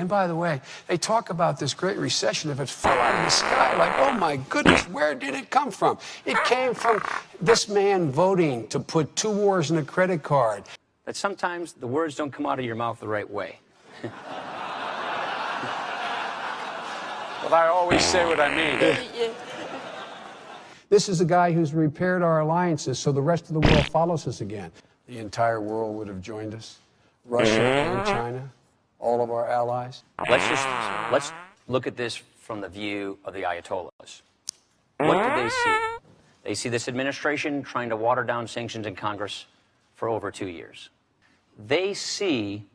And by the way, they talk about this great recession. If it fell out of the sky, like, oh my goodness, where did it come from? It came from this man voting to put 2 wars in a credit card. That sometimes the words don't come out of your mouth the right way. But I always say what I mean. This is a guy who's repaired our alliances so the rest of the world follows us again. The entire world would have joined us. Russia and China, all of our allies. Let's look at this from the view of the Ayatollahs. What do they see? They see this administration trying to water down sanctions in Congress for over 2 years. They see,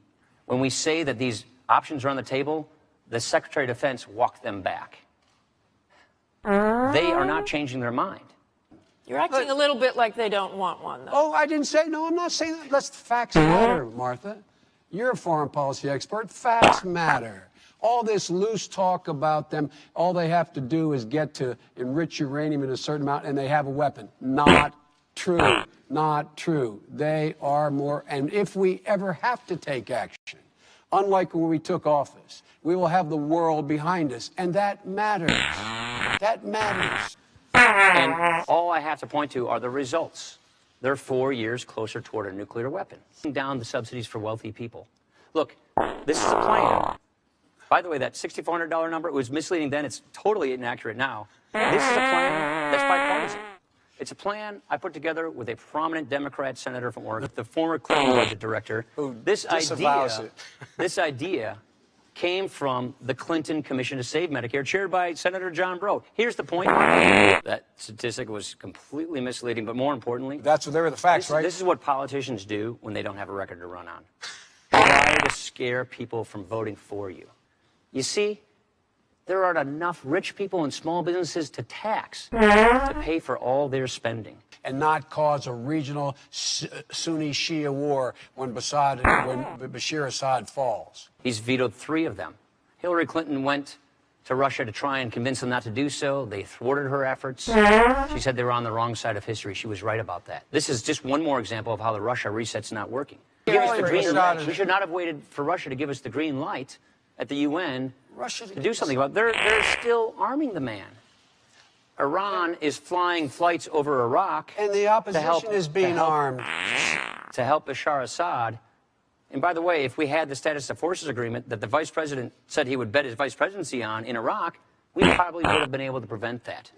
when we say that these options are on the table, the Secretary of Defense walked them back. They are not changing their mind. You're acting a little bit like they don't want one, though. Oh, I didn't say, no, I'm not saying that. Let's facts matter, Martha. You're a foreign policy expert. Facts matter. All this loose talk about them, all they have to do is get to enrich uranium in a certain amount and they have a weapon. Not true. Not true. They are more, and if we ever have to take action, unlike when we took office, we will have the world behind us, and that matters. That matters. And all I have to point to are the results. They're 4 years closer toward a nuclear weapon. Down the subsidies for wealthy people. Look, this is a plan. By the way, that $6,400 number, it was misleading then. It's totally inaccurate now. This is a plan that's bipartisan. It's a plan I put together with a prominent Democrat senator from Oregon, the former Clinton budget director. This idea came from the Clinton Commission to Save Medicare, chaired by Senator John Breaux. Here's the point. That statistic was completely misleading, but more importantly, they were the facts, right? This is what politicians do when they don't have a record to run on. Try to scare people from voting for you. You see, there aren't enough rich people and small businesses to tax to pay for all their spending. And not cause a regional Sunni-Shia war when Bashir Assad falls. He's vetoed 3 of them. Hillary Clinton went to Russia to try and convince them not to do so. They thwarted her efforts. She said they were on the wrong side of history. She was right about that. This is just one more example of how the Russia reset's not working. Give us the green light. We should not have waited for Russia to give us the green light at the UN to do something about it. They're still arming the man. Iran is flying flights over Iraq. And the opposition is being armed. To help Bashar Assad. And by the way, if we had the status of forces agreement that the vice president said he would bet his vice presidency on in Iraq, we probably would have been able to prevent that.